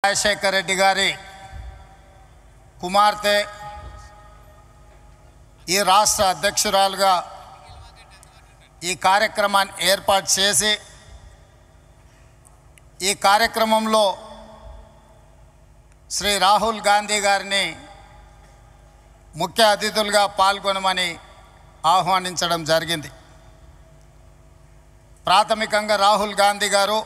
రాజశేఖర రెడ్డి గారి కుమార్తె ఈ రాష్ట్ర అధ్యక్షురాలుగా ఈ కార్యక్రమాన్ని ఏర్పాటు చేసి ఈ కార్యక్రమంలో శ్రీ రాహుల్ గాంధీ గారిని ముఖ్య అతిథులుగా పాల్గొనమని ఆహ్వానించడం జరిగింది. ప్రాథమికంగా రాహుల్ గాంధీ గారు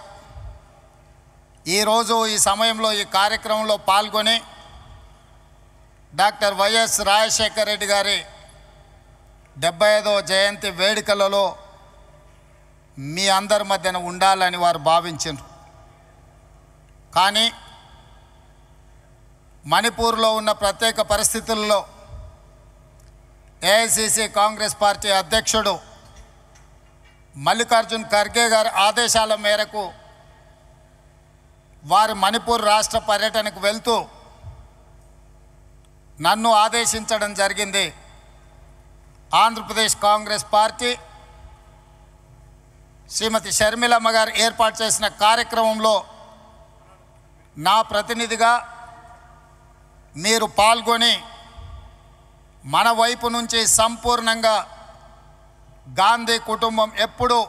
ఈరోజు ఈ సమయంలో ఈ కార్యక్రమంలో పాల్గొని డాక్టర్ వైఎస్ రాజశేఖర రెడ్డి గారి 75వ జయంతి వేడుకలలో మీ అందరి మధ్యన ఉండాలని వారు భావించారు. కానీ మణిపూర్లో ఉన్న ప్రత్యేక పరిస్థితుల్లో ఏఐసిసి కాంగ్రెస్ పార్టీ అధ్యక్షుడు మల్లికార్జున్ ఖర్గే గారి ఆదేశాల మేరకు వారు మణిపూర్ రాష్ట్ర పర్యటనకు వెళ్తూ నన్ను ఆదేశించడం జరిగింది. ఆంధ్రప్రదేశ్ కాంగ్రెస్ పార్టీ శ్రీమతి షర్మిలమ్మ గారు ఏర్పాటు చేసిన కార్యక్రమంలో నా ప్రతినిధిగా మీరు పాల్గొని మన వైపు నుంచి సంపూర్ణంగా గాంధీ కుటుంబం ఎప్పుడూ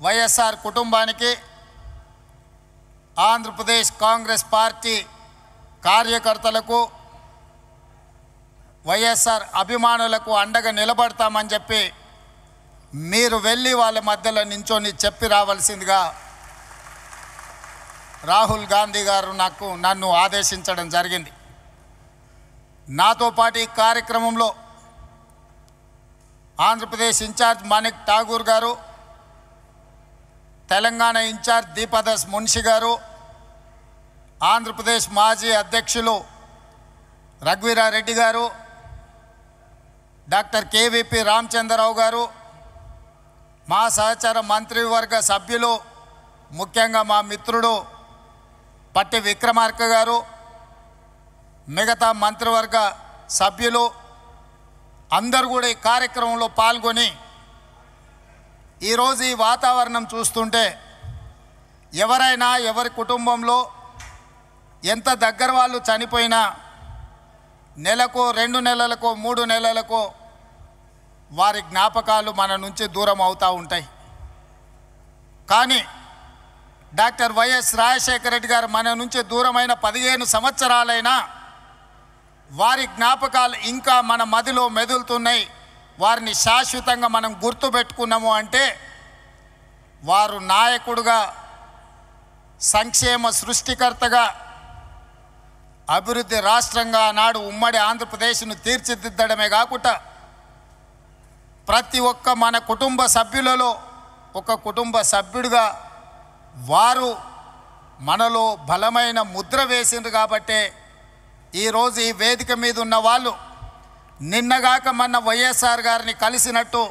వైఎస్ఆర్ కుటుంబానికి ఆంధ్రప్రదేశ్ కాంగ్రెస్ పార్టీ కార్యకర్తలకు వైఎస్ఆర్ అభిమానులకు అండగా నిలబడతామని చెప్పి మీరు వెళ్ళి వాళ్ళ మధ్యలో నించొని చెప్పి రావాల్సిందిగా రాహుల్ గాంధీ గారు నన్ను ఆదేశించడం జరిగింది. నాతో పాటు ఈ కార్యక్రమంలో ఆంధ్రప్రదేశ్ ఇన్ఛార్జ్ మాణిక్ ఠాగూర్ గారు, తెలంగాణ ఇన్ఛార్జ్ దీపదాస్ మున్షి గారు, ఆంధ్రప్రదేశ్ మాజీ అధ్యక్షులు రఘువీరారెడ్డి గారు, డాక్టర్ కేవీపీ రామచంద్రరావు గారు, మా సహచర మంత్రివర్గ సభ్యులు, ముఖ్యంగా మా మిత్రుడు పట్టి విక్రమార్క గారు, మిగతా మంత్రివర్గ సభ్యులు అందరూ కూడా ఈ కార్యక్రమంలో పాల్గొని ఈరోజు ఈ వాతావరణం చూస్తుంటే ఎవరైనా ఎవరి కుటుంబంలో ఎంత దగ్గర వాళ్ళు చనిపోయినా నెలకో 2 నెలలకో 3 నెలలకో వారి జ్ఞాపకాలు మన నుంచి దూరం అవుతూ ఉంటాయి. కానీ డాక్టర్ వైఎస్ రాజశేఖర రెడ్డి గారు మన నుంచి దూరమైన 15 సంవత్సరాలైనా వారి జ్ఞాపకాలు ఇంకా మన మదిలో మెదులుతున్నాయి. వారిని శాశ్వతంగా మనం గుర్తుపెట్టుకున్నాము అంటే వారు నాయకుడుగా, సంక్షేమ సృష్టికర్తగా, అభివృద్ధి రాష్ట్రంగా నాడు ఉమ్మడి ఆంధ్రప్రదేశ్ను తీర్చిదిద్దడమే కాకుండా ప్రతి ఒక్క మన కుటుంబ సభ్యులలో ఒక కుటుంబ సభ్యుడిగా వారు మనలో బలమైన ముద్ర వేసిండ్రు. కాబట్టే ఈరోజు ఈ వేదిక మీద ఉన్న వాళ్ళు నిన్నగాక మొన్న వైఎస్ఆర్ గారిని కలిసినట్టు,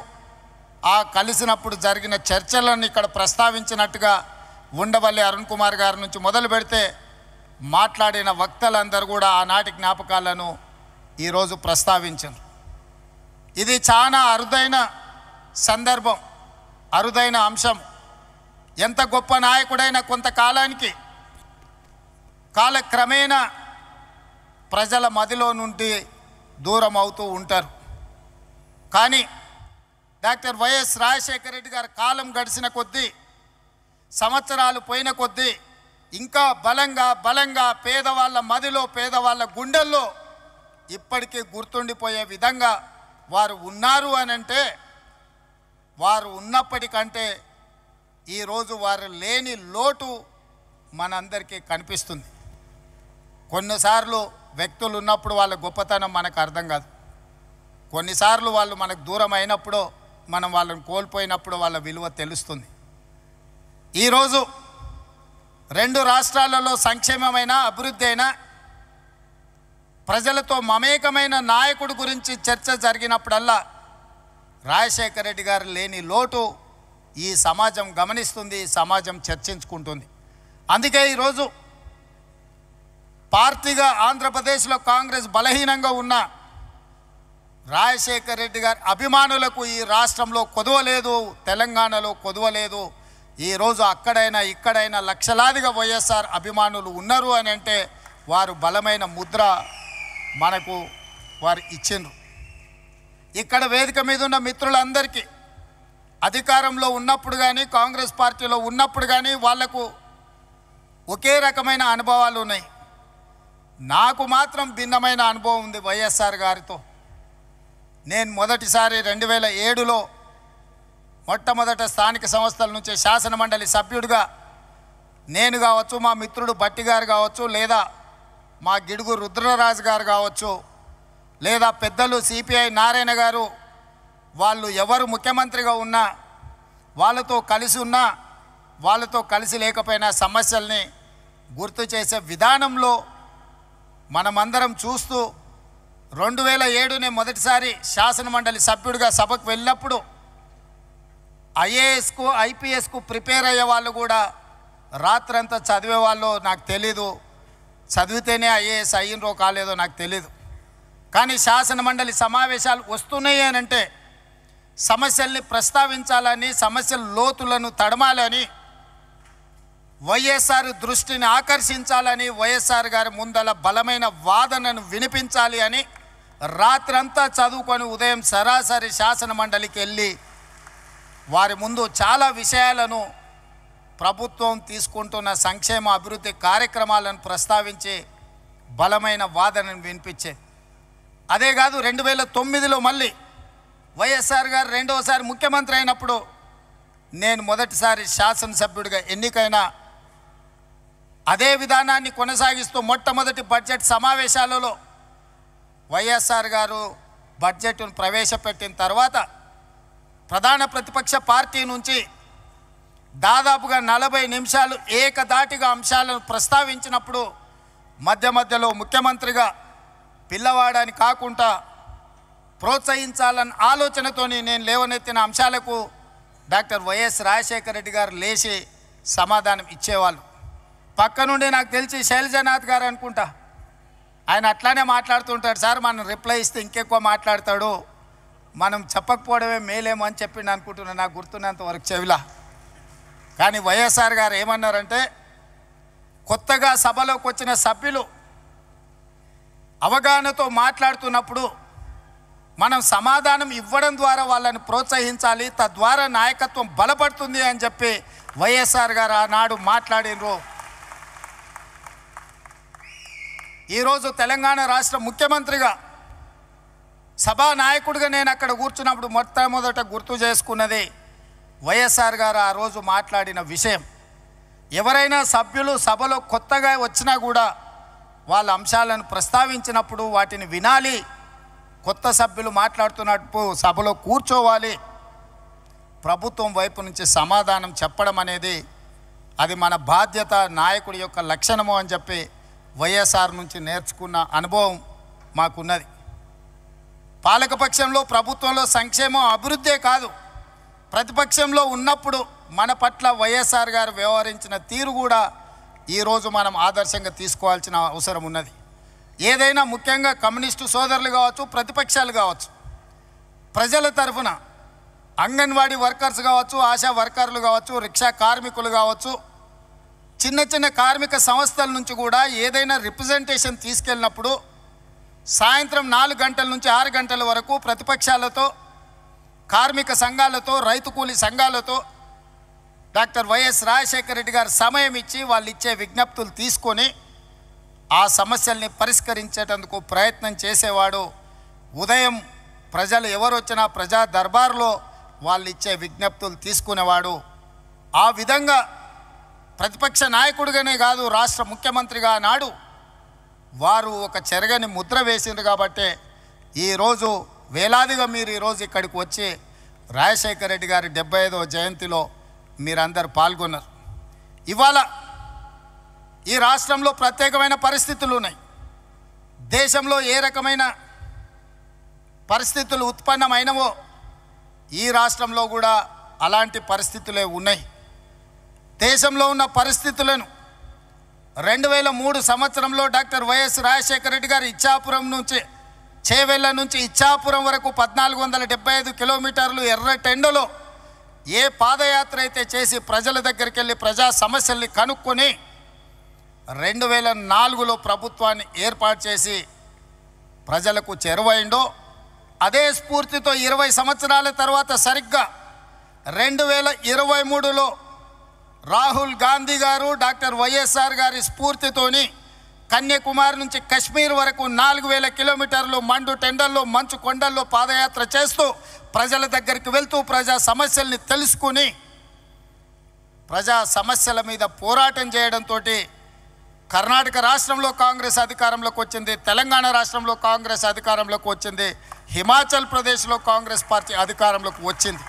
ఆ కలిసినప్పుడు జరిగిన చర్చలను ఇక్కడ ప్రస్తావించినట్టుగా ఉండవల్లి అరుణ్ కుమార్ గారి నుంచి మొదలు పెడితే మాట్లాడిన వక్తలందరూ కూడా ఆనాటి జ్ఞాపకాలను ఈరోజు ప్రస్తావించారు. ఇది చాలా అరుదైన సందర్భం, అరుదైన అంశం. ఎంత గొప్ప నాయకుడైనా కొంతకాలానికి కాలక్రమేణా ప్రజల మదిలో నుండి దూరం అవుతూ ఉంటారు. కానీ డాక్టర్ వైఎస్ రాజశేఖర రెడ్డి గారి కాలం గడిచిన కొద్దీ, సంవత్సరాలు పోయిన కొద్దీ ఇంకా బలంగా పేదవాళ్ళ మదిలో, పేదవాళ్ళ గుండెల్లో ఇప్పటికీ గుర్తుండిపోయే విధంగా వారు ఉన్నారు అని అంటే, వారు ఉన్నప్పటికంటే ఈరోజు వారు లేని లోటు మనందరికీ కనిపిస్తుంది. కొన్నిసార్లు వ్యక్తులు ఉన్నప్పుడు వాళ్ళ గొప్పతనం మనకు అర్థం కాదు. కొన్నిసార్లు వాళ్ళు మనకు దూరం అయినప్పుడు, మనం వాళ్ళని కోల్పోయినప్పుడు వాళ్ళ విలువ తెలుస్తుంది. ఈరోజు 2 రాష్ట్రాలలో సంక్షేమమైన, అభివృద్ధి అయినా, ప్రజలతో మమేకమైన నాయకుడి గురించి చర్చ జరిగినప్పుడల్లా రాజశేఖర రెడ్డి గారు లేని లోటు ఈ సమాజం గమనిస్తుంది, ఈ సమాజం చర్చించుకుంటుంది. అందుకే ఈరోజు పార్టీగా ఆంధ్రప్రదేశ్లో కాంగ్రెస్ బలహీనంగా ఉన్న రాజశేఖర రెడ్డి గారి అభిమానులకు ఈ రాష్ట్రంలో కొదవలేదు, తెలంగాణలో కొదవలేదు. ఈరోజు అక్కడైనా ఇక్కడైనా లక్షలాదిగా వైఎస్ఆర్ అభిమానులు ఉన్నారు అని అంటే వారు బలమైన ముద్ర మనకు వారు ఇచ్చిండ్రు. ఇక్కడ వేదిక మీద ఉన్న మిత్రులందరికీ అధికారంలో ఉన్నప్పుడు కానీ కాంగ్రెస్ పార్టీలో ఉన్నప్పుడు కానీ వాళ్లకు ఒకే రకమైన అనుభవాలు ఉన్నాయి. నాకు మాత్రం భిన్నమైన అనుభవం ఉంది వైఎస్ఆర్ గారితో. నేను మొదటిసారి 2007లో మొట్టమొదట స్థానిక సంస్థల నుంచి శాసనమండలి సభ్యుడిగా నేను కావచ్చు, మా మిత్రుడు భట్టి గారు కావచ్చు, లేదా మా గిడుగు రుద్రరాజు గారు కావచ్చు, లేదా పెద్దలు సిపిఐ నారాయణ గారు, వాళ్ళు ఎవరు ముఖ్యమంత్రిగా ఉన్నా వాళ్ళతో కలిసి ఉన్నా వాళ్ళతో కలిసి లేకపోయినా సమస్యల్ని గుర్తు చేసే విధానంలో మనమందరం చూస్తూ 2007 మొదటిసారి శాసనమండలి సభ్యుడిగా సభకు వెళ్ళినప్పుడు ఐఏఎస్కు ఐపీఎస్కు ప్రిపేర్ అయ్యే వాళ్ళు కూడా రాత్రంతా చదివేవాళ్ళు నాకు తెలీదు. చదివితేనే ఐఏఎస్ అయ్యిండ్రో కాలేదో నాకు తెలీదు. కానీ శాసనమండలి సమావేశాలు వస్తున్నాయి అని అంటే సమస్యల్ని ప్రస్తావించాలని, సమస్యల లోతులను తడమాలని, వైఎస్ఆర్ దృష్టిని ఆకర్షించాలని, వైఎస్ఆర్ గారి ముందల బలమైన వాదనను వినిపించాలి అని రాత్రంతా చదువుకొని ఉదయం సరాసరి శాసనమండలికి వెళ్ళి వారి ముందు చాలా విషయాలను, ప్రభుత్వం తీసుకుంటున్న సంక్షేమ అభివృద్ధి కార్యక్రమాలను ప్రస్తావించి బలమైన వాదనను వినిపించే. అదే కాదు 2009లో మళ్ళీ వైఎస్ఆర్ గారు రెండవసారి ముఖ్యమంత్రి అయినప్పుడు నేను మొదటిసారి శాసనసభ్యుడిగా ఎన్నికైన అదే విధానాన్ని కొనసాగిస్తూ మొట్టమొదటి బడ్జెట్ సమావేశాలలో వైఎస్ఆర్ గారు బడ్జెట్ను ప్రవేశపెట్టిన తర్వాత ప్రధాన ప్రతిపక్ష పార్టీ నుంచి దాదాపుగా 40 నిమిషాలు ఏకధాటిగా అంశాలను ప్రస్తావించినప్పుడు మధ్య మధ్యలో ముఖ్యమంత్రిగా పిల్లవాడని కాకుండా ప్రోత్సహించాలన్న ఆలోచనతోని నేను లేవనెత్తిన అంశాలకు డాక్టర్ వైఎస్ రాజశేఖర రెడ్డి గారు లేచి సమాధానం ఇచ్చేవాళ్ళు. పక్క నుండి నాకు తెలిసి శైలజనాథ్ గారు అనుకుంటా, ఆయన అట్లానే మాట్లాడుతుంటాడు. సార్ మనం రిప్లై ఇస్తే ఇంకెక్కువ మాట్లాడతాడు, మనం చెప్పకపోవడమే మేలేమో అని చెప్పిండు అనుకుంటున్నా, నాకు గుర్తున్నంత వరకు చెవిలా. కానీ వైఎస్ఆర్ గారు ఏమన్నారంటే, కొత్తగా సభలోకి వచ్చిన సభ్యులు అవగాహనతో మాట్లాడుతున్నప్పుడు మనం సమాధానం ఇవ్వడం ద్వారా వాళ్ళని ప్రోత్సహించాలి, తద్వారా నాయకత్వం బలపడుతుంది అని చెప్పి వైఎస్ఆర్ గారు ఆనాడు మాట్లాడినరు. ఈరోజు తెలంగాణ రాష్ట్ర ముఖ్యమంత్రిగా సభా నాయకుడిగా నేను అక్కడ కూర్చున్నప్పుడు మొట్టమొదట గుర్తు చేసుకున్నది వైఎస్ఆర్ గారు ఆ రోజు మాట్లాడిన విషయం. ఎవరైనా సభ్యులు సభలో కొత్తగా వచ్చినా కూడా వాళ్ళ అంశాలను ప్రస్తావించినప్పుడు వాటిని వినాలి, కొత్త సభ్యులు మాట్లాడుతున్నప్పుడు సభలో కూర్చోవాలి, ప్రభుత్వం వైపు నుంచి సమాధానం చెప్పడం అనేది అది మన బాధ్యత, నాయకుడి యొక్క లక్షణము అని చెప్పి వైఎస్ఆర్ నుంచి నేర్చుకున్న అనుభవం మాకున్నది. పాలకపక్షంలో ప్రభుత్వంలో సంక్షేమం అభివృద్ధే కాదు, ప్రతిపక్షంలో ఉన్నప్పుడు మన పట్ల వైఎస్ఆర్ గారు వ్యవహరించిన తీరు కూడా ఈరోజు మనం ఆదర్శంగా తీసుకోవాల్సిన అవసరం ఉన్నది. ఏదైనా ముఖ్యంగా కమ్యూనిస్టు సోదరులు కావచ్చు, ప్రతిపక్షాలు కావచ్చు, ప్రజల తరఫున అంగన్వాడీ వర్కర్స్ కావచ్చు, ఆశా వర్కర్లు కావచ్చు, రిక్షా కార్మికులు కావచ్చు, చిన్న చిన్న కార్మిక సంస్థల నుంచి కూడా ఏదైనా రిప్రజెంటేషన్ తీసుకెళ్ళినప్పుడు సాయంత్రం 4 గంటల నుంచి 6 గంటల వరకు ప్రతిపక్షాలతో, కార్మిక సంఘాలతో, రైతు కూలీ సంఘాలతో డాక్టర్ వైఎస్ రాజశేఖర రెడ్డి గారు సమయం ఇచ్చి వాళ్ళు ఇచ్చే విజ్ఞప్తులు తీసుకొని ఆ సమస్యల్ని పరిష్కరించేటందుకు ప్రయత్నం చేసేవాడు. ఉదయం ప్రజలు ఎవరు వచ్చినా ప్రజా దర్బార్లో వాళ్ళు ఇచ్చే విజ్ఞప్తులు తీసుకునేవాడు. ఆ విధంగా ప్రతిపక్ష నాయకుడిగానే కాదు, రాష్ట్ర ముఖ్యమంత్రిగా నాడు వారు ఒక చెరగని ముద్ర వేసిండ్రు. కాబట్టి ఈరోజు వేలాదిగా మీరు ఈరోజు ఇక్కడికి వచ్చి రాజశేఖర రెడ్డి గారి 75వ జయంతిలో మీరందరూ పాల్గొన్నారు. ఇవాళ ఈ రాష్ట్రంలో ప్రత్యేకమైన పరిస్థితులు ఉన్నాయి. దేశంలో ఏ రకమైన పరిస్థితులు ఉత్పన్నమైనవో ఈ రాష్ట్రంలో కూడా అలాంటి పరిస్థితులే ఉన్నాయి. దేశంలో ఉన్న పరిస్థితులను 2003 సంవత్సరంలో డాక్టర్ వైఎస్ రాజశేఖర రెడ్డి గారు ఇచ్చాపురం నుంచి, చేవెళ్ళ నుంచి ఇచ్చాపురం వరకు 1475 కిలోమీటర్లు ఎర్రటెండలో ఏ పాదయాత్ర అయితే చేసి ప్రజల దగ్గరికి వెళ్ళి ప్రజా సమస్యల్ని కనుక్కొని 2004లో ప్రభుత్వాన్ని ఏర్పాటు చేసి ప్రజలకు చేరువైండో అదే స్ఫూర్తితో 20 సంవత్సరాల తర్వాత సరిగ్గా 2023లో రాహుల్ గాంధీ గారు డాక్టర్ వైఎస్ఆర్ గారి స్ఫూర్తితోని కన్యాకుమారి నుంచి కశ్మీర్ వరకు 4000 కిలోమీటర్లు మండు టెండల్లో మంచు కొండల్లో పాదయాత్ర చేస్తూ ప్రజల దగ్గరికి వెళ్తూ ప్రజా సమస్యల్ని తెలుసుకుని ప్రజా సమస్యల మీద పోరాటం చేయడంతో కర్ణాటక రాష్ట్రంలో కాంగ్రెస్ అధికారంలోకి వచ్చింది, తెలంగాణ రాష్ట్రంలో కాంగ్రెస్ అధికారంలోకి వచ్చింది, హిమాచల్ ప్రదేశ్లో కాంగ్రెస్ పార్టీ అధికారంలోకి వచ్చింది.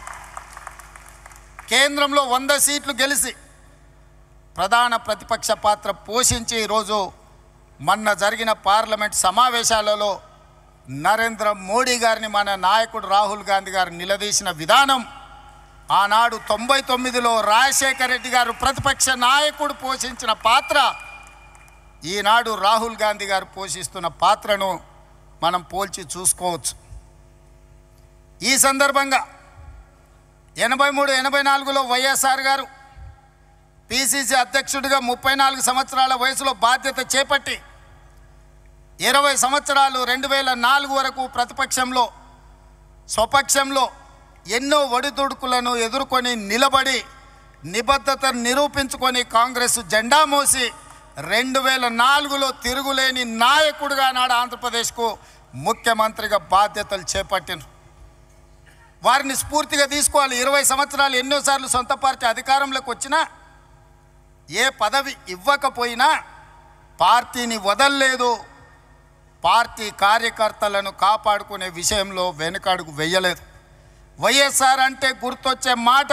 కేంద్రంలో 100 సీట్లు గెలిచి ప్రధాన ప్రతిపక్ష పాత్ర పోషించి ఈరోజు మొన్న జరిగిన పార్లమెంట్ సమావేశాలలో నరేంద్ర మోడీ గారిని మన నాయకుడు రాహుల్ గాంధీ గారు నిలదీసిన విధానం, ఆనాడు 99లో రాజశేఖర రెడ్డి గారు ప్రతిపక్ష నాయకుడు పోషించిన పాత్ర, ఈనాడు రాహుల్ గాంధీ గారు పోషిస్తున్న పాత్రను మనం పోల్చి చూసుకోవచ్చు. ఈ సందర్భంగా 83-84లో వైఎస్ఆర్ గారు పిసిసి అధ్యక్షుడిగా 34 సంవత్సరాల వయసులో బాధ్యత చేపట్టి 20 సంవత్సరాలు 2004 వరకు ప్రతిపక్షంలో స్వపక్షంలో ఎన్నో ఒడిదుడుకులను ఎదుర్కొని నిలబడి నిబద్ధతను నిరూపించుకొని కాంగ్రెస్ జెండా మోసి 2004లో తిరుగులేని నాయకుడిగా నాడు ఆంధ్రప్రదేశ్కు ముఖ్యమంత్రిగా బాధ్యతలు చేపట్టిన వారిని స్ఫూర్తిగా తీసుకోవాలి. 20 సంవత్సరాలు ఎన్నోసార్లు సొంత పార్టీ అధికారంలోకి వచ్చినా ఏ పదవి ఇవ్వకపోయినా పార్టీని వదల్లేదు, పార్టీ కార్యకర్తలను కాపాడుకునే విషయంలో వెనుకడుగు వెయ్యలేదు. వైఎస్ఆర్ అంటే గుర్తొచ్చే మాట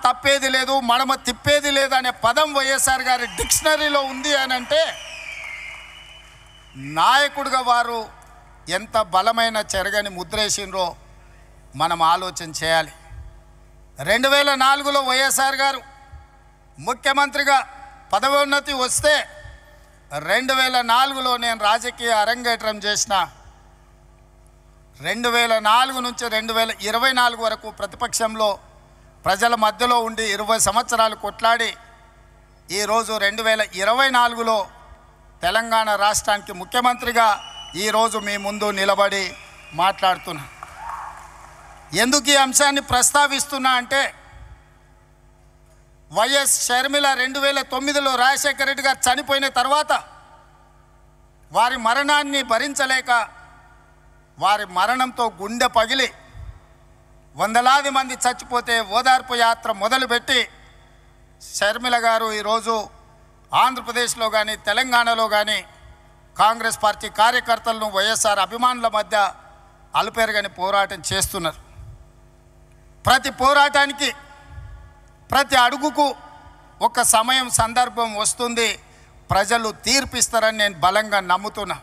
తప్పేది లేదు, మడమ తిప్పేది లేదు అనే పదం వైఎస్ఆర్ గారి డిక్షనరీలో ఉంది అని అంటే నాయకుడిగా వారు ఎంత బలమైన చెరగని ముద్రేసిండ్రో మనం ఆలోచన చేయాలి. 2004లో వైఎస్ఆర్ గారు ముఖ్యమంత్రిగా పదవోన్నతి వస్తే 2004లో నేను రాజకీయ అరంగేట్రం చేసిన 2004 నుంచి 2024 వరకు ప్రతిపక్షంలో ప్రజల మధ్యలో ఉండి 20 సంవత్సరాలు కొట్లాడి ఈరోజు 2024లో తెలంగాణ రాష్ట్రానికి ముఖ్యమంత్రిగా ఈరోజు మీ ముందు నిలబడి మాట్లాడుతున్నా. ఎందుకు ఈ అంశాన్ని ప్రస్తావిస్తున్నా అంటే వైఎస్ షర్మిల 2009లో రాజశేఖర రెడ్డి గారు చనిపోయిన తర్వాత వారి మరణాన్ని భరించలేక వారి మరణంతో గుండె పగిలి వందలాది మంది చచ్చిపోతే ఓదార్పు యాత్ర మొదలుపెట్టి షర్మిల గారు ఈరోజు ఆంధ్రప్రదేశ్లో కానీ తెలంగాణలో కానీ కాంగ్రెస్ పార్టీ కార్యకర్తలను వైఎస్ఆర్ అభిమానుల మధ్య అలుపెరగని పోరాటం చేస్తున్నారు. ప్రతి పోరాటానికి ప్రతి అడుగుకు ఒక సమయం సందర్భం వస్తుంది, ప్రజలు తీర్పిస్తారని నేను బలంగా నమ్ముతున్నా.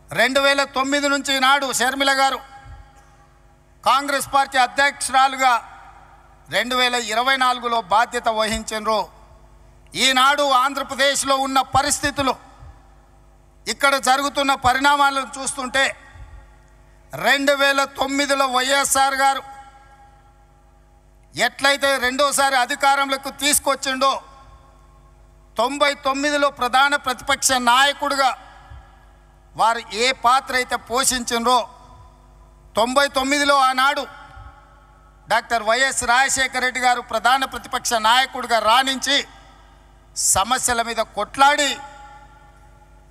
2009 నుంచి నాడు షర్మిల గారు కాంగ్రెస్ పార్టీ అధ్యక్షురాలుగా 2024లో బాధ్యత వహించారు. ఈనాడు ఆంధ్రప్రదేశ్లో ఉన్న పరిస్థితులు, ఇక్కడ జరుగుతున్న పరిణామాలను చూస్తుంటే 2009లో వైఎస్ఆర్ గారు ఎట్లయితే రెండోసారి అధికారంలోకి తీసుకొచ్చిండో 99లో ప్రధాన ప్రతిపక్ష నాయకుడిగా వారు ఏ పాత్ర అయితే పోషించిండ్రో 99లో ఆనాడు డాక్టర్ వైఎస్ రాజశేఖర రెడ్డి గారు ప్రధాన ప్రతిపక్ష నాయకుడిగా రాణించి సమస్యల మీద కొట్లాడి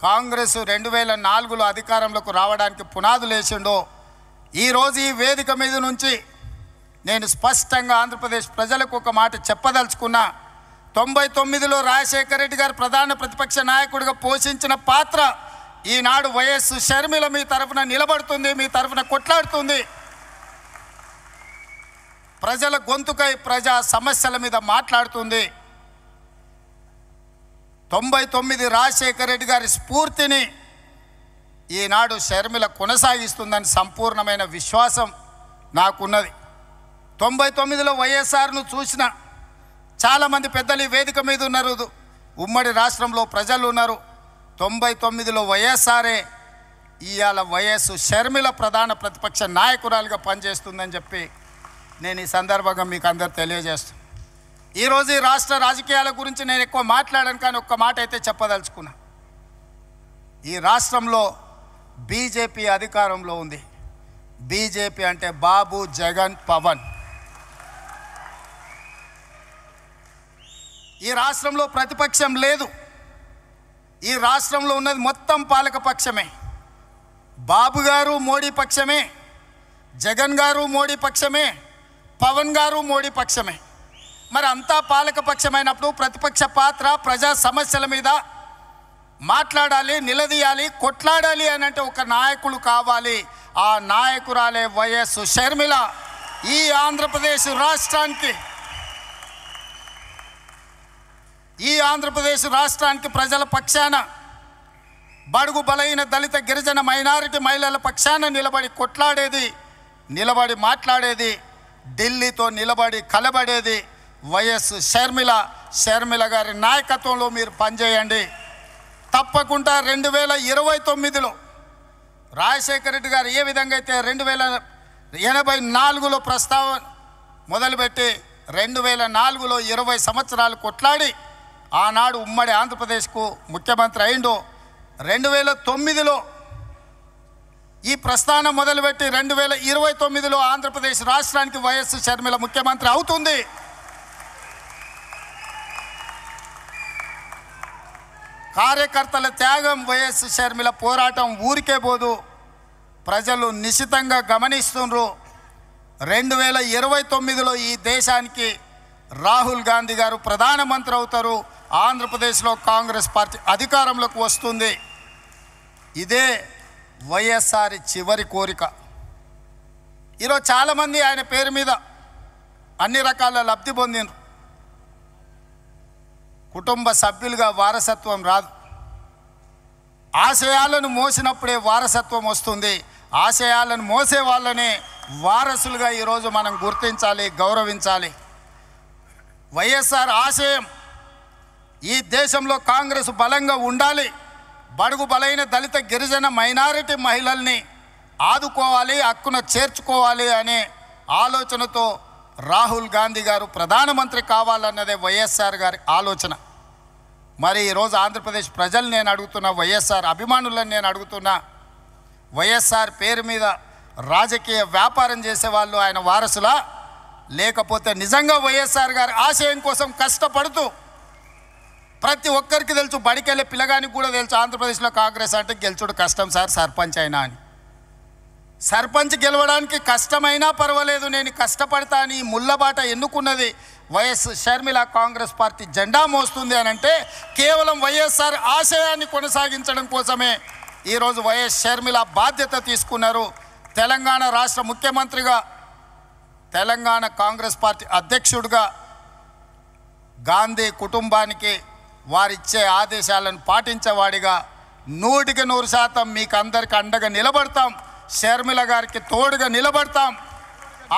కాంగ్రెస్ 2004లో అధికారంలోకి రావడానికి పునాదులు వేసిండో ఈరోజు ఈ వేదిక మీద నుంచి నేను స్పష్టంగా ఆంధ్రప్రదేశ్ ప్రజలకు ఒక మాట చెప్పదలుచుకున్నా. 99లో రాజశేఖర రెడ్డి గారు ప్రధాన ప్రతిపక్ష నాయకుడిగా పోషించిన పాత్ర ఈనాడు వైఎస్ షర్మిల మీ తరఫున నిలబడుతుంది, మీ తరఫున కొట్లాడుతుంది. ప్రజల గొంతుకై ప్రజా సమస్యల మీద మాట్లాడుతుంది. 99 రాజశేఖర రెడ్డి గారి స్ఫూర్తిని ఈనాడు షర్మిల కొనసాగిస్తుందని సంపూర్ణమైన విశ్వాసం నాకున్నది. 99లో వైఎస్ఆర్ను చూసిన చాలామంది పెద్దలు ఈ వేదిక మీద ఉన్నారు, ఉమ్మడి రాష్ట్రంలో ప్రజలు ఉన్నారు. 99లో వైఎస్ఆరే ఇవాళ వైఎస్ షర్మిల ప్రధాన ప్రతిపక్ష నాయకురాలుగా పనిచేస్తుందని చెప్పి నేను ఈ సందర్భంగా మీకు అందరు తెలియజేస్తాను. ఈరోజు ఈ రాష్ట్ర రాజకీయాల గురించి నేను ఎక్కువ మాట్లాడాను, కానీ ఒక్క మాట అయితే చెప్పదలుచుకున్నా. ఈ రాష్ట్రంలో బీజేపీ అధికారంలో ఉంది. బీజేపీ అంటే బాబు, జగన్, పవన్. ఈ రాష్ట్రంలో ప్రతిపక్షం లేదు. ఈ రాష్ట్రంలో ఉన్నది మొత్తం పాలక పక్షమే. బాబు గారు మోడీ పక్షమే, జగన్ గారు మోడీ పక్షమే, పవన్ గారు మోడీ పక్షమే. మరి అంతా పాలక పక్షమైనప్పుడు ప్రతిపక్ష పాత్ర ప్రజా సమస్యల మీద మాట్లాడాలి, నిలదీయాలి, కొట్లాడాలి అని అంటే ఒక నాయకులు కావాలి. ఆ నాయకురాలే వైఎస్ షర్మిల. ఈ ఆంధ్రప్రదేశ్ రాష్ట్రానికి ప్రజల పక్షాన, బడుగు బలైన దళిత గిరిజన మైనారిటీ మహిళల పక్షాన నిలబడి కొట్లాడేది, నిలబడి మాట్లాడేది, ఢిల్లీతో నిలబడి కలబడేది వైఎస్ షర్మిల. షర్మిల గారి నాయకత్వంలో మీరు పనిచేయండి. తప్పకుండా 2029లో రాజశేఖర రెడ్డి గారు ఏ విధంగా అయితే 1984లో ప్రస్తావన మొదలుపెట్టి 2004లో 20 సంవత్సరాలు కొట్లాడి ఆనాడు ఉమ్మడి ఆంధ్రప్రదేశ్కు ముఖ్యమంత్రి అయిండు. 2009లో ఈ ప్రస్థానం మొదలుపెట్టి 2029లో ఆంధ్రప్రదేశ్ రాష్ట్రానికి వైఎస్ షర్మిల ముఖ్యమంత్రి అవుతుంది. కార్యకర్తల త్యాగం, వైఎస్ షర్మిల పోరాటం ఊరికే పోదు. ప్రజలు నిశితంగా గమనిస్తున్నారు. 2029లో ఈ దేశానికి రాహుల్ గాంధీ గారు ప్రధానమంత్రి అవుతారు. ఆంధ్రప్రదేశ్లో కాంగ్రెస్ పార్టీ అధికారంలోకి వస్తుంది. ఇదే వైఎస్ఆర్ చివరి కోరిక. ఈరోజు చాలామంది ఆయన పేరు మీద అన్ని రకాల లబ్ధి పొందినారు. కుటుంబ సభ్యులుగా వారసత్వం రాదు. ఆశయాలను మోసినప్పుడే వారసత్వం వస్తుంది. ఆశయాలను మోసే వాళ్ళనే వారసులుగా ఈరోజు మనం గుర్తించాలి, గౌరవించాలి. వైఎస్ఆర్ ఆశయం ఈ దేశంలో కాంగ్రెస్ బలంగా ఉండాలి, బడుగు బలైన దళిత గిరిజన మైనారిటీ మహిళల్ని ఆదుకోవాలి, హక్కున చేర్చుకోవాలి అనే ఆలోచనతో రాహుల్ గాంధీ గారు ప్రధానమంత్రి కావాలన్నదే వైఎస్ఆర్ గారి ఆలోచన. మరి ఈరోజు ఆంధ్రప్రదేశ్ ప్రజలు నేను అడుగుతున్నా, వైఎస్ఆర్ అభిమానులను నేను అడుగుతున్నా, వైఎస్ఆర్ పేరు మీద రాజకీయ వ్యాపారం చేసేవాళ్ళు ఆయన వారసులా, లేకపోతే నిజంగా వైఎస్ఆర్ గారి ఆశయం కోసం కష్టపడుతూ, ప్రతి ఒక్కరికి తెలుసు, బడికెళ్ళే పిల్లగానికి కూడా తెలుసు ఆంధ్రప్రదేశ్లో కాంగ్రెస్ అంటే గెలుచుడు కష్టం సార్, సర్పంచ్ అయినా అని. సర్పంచ్ గెలవడానికి కష్టమైనా పర్వాలేదు, నేను కష్టపడతా అని ముళ్ళబాట ఎన్నుకున్నది వైఎస్ షర్మిల. కాంగ్రెస్ పార్టీ జెండా మోస్తుంది అని అంటే కేవలం వైఎస్ఆర్ ఆశయాన్ని కొనసాగించడం కోసమే ఈరోజు వైఎస్ షర్మిల బాధ్యత తీసుకున్నారు. తెలంగాణ రాష్ట్ర ముఖ్యమంత్రిగా, తెలంగాణ కాంగ్రెస్ పార్టీ అధ్యక్షుడిగా గాంధీ కుటుంబానికి వారిచ్చే ఆదేశాలను పాటించేవాడిగా 100% మీకు అందరికి అండగా నిలబడతాం. షర్మిల గారికి తోడుగా నిలబడతాం.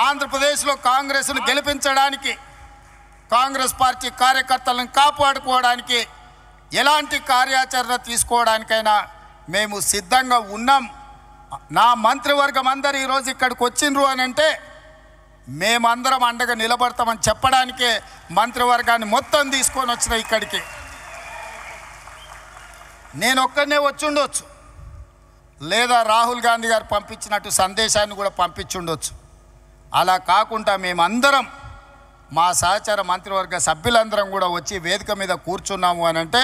ఆంధ్రప్రదేశ్లో కాంగ్రెస్ను గెలిపించడానికి, కాంగ్రెస్ పార్టీ కార్యకర్తలను కాపాడుకోవడానికి, ఎలాంటి కార్యాచరణ తీసుకోవడానికైనా మేము సిద్ధంగా ఉన్నాం. నా మంత్రివర్గం అందరూ ఈరోజు ఇక్కడికి వచ్చిండ్రు అని అంటే మేమందరం అండగా నిలబడతామని చెప్పడానికే మంత్రివర్గాన్ని మొత్తం తీసుకొని వచ్చిన ఇక్కడికి. నేను ఒక్కనే వచ్చి ఉండొచ్చు, లేదా రాహుల్ గాంధీ గారు పంపించినట్టు సందేశాన్ని కూడా పంపించుండొచ్చు. అలా కాకుండా మేమందరం, మా సహచర మంత్రివర్గ సభ్యులందరం కూడా వచ్చి వేదిక మీద కూర్చున్నాము అని అంటే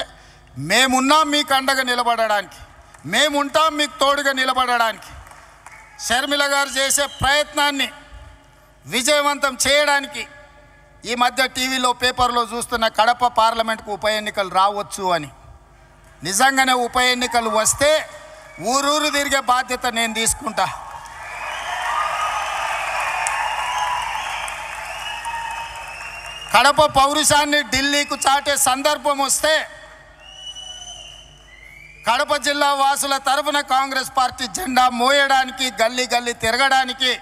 మేమున్నాం మీకు అండగా నిలబడడానికి, మేముంటాం మీకు తోడుగా నిలబడడానికి. షర్మిల గారు చేసే ప్రయత్నాన్ని విజయవంతం చేయడానికి ఈ మధ్య టీవీలో, పేపర్లో చూస్తున్న కడప పార్లమెంట్కు ఉప ఎన్నికలు రావచ్చు అని. నిజంగానే ఉప ఎన్నికలు వస్తే ఊరూరు తిరిగే బాధ్యత నేను తీసుకుంటా. కడప పౌరుషాన్ని ఢిల్లీకు చాటే సందర్భం వస్తే కడప జిల్లా వాసుల తరఫున కాంగ్రెస్ పార్టీ జెండా మోయడానికి, గల్లీ గల్లీ తిరగడానికి,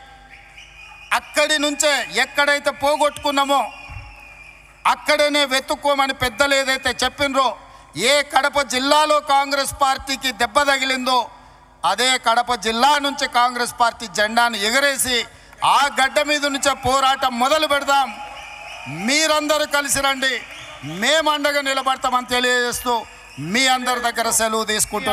అక్కడి నుంచే ఎక్కడైతే పోగొట్టుకున్నామో అక్కడనే వెతుక్కోమని పెద్దలు ఏదైతే చెప్పినరో, ఏ కడప జిల్లాలో కాంగ్రెస్ పార్టీకి దెబ్బ తగిలిందో అదే కడప జిల్లా నుంచి కాంగ్రెస్ పార్టీ జెండాను ఎగరేసి ఆ గడ్డ మీద నుంచే పోరాటం మొదలు పెడదాం. మీరందరూ కలిసి రండి, మేము అండగా నిలబడతామని తెలియజేస్తూ మీ అందరి దగ్గర సెలవు తీసుకుంటున్నాం.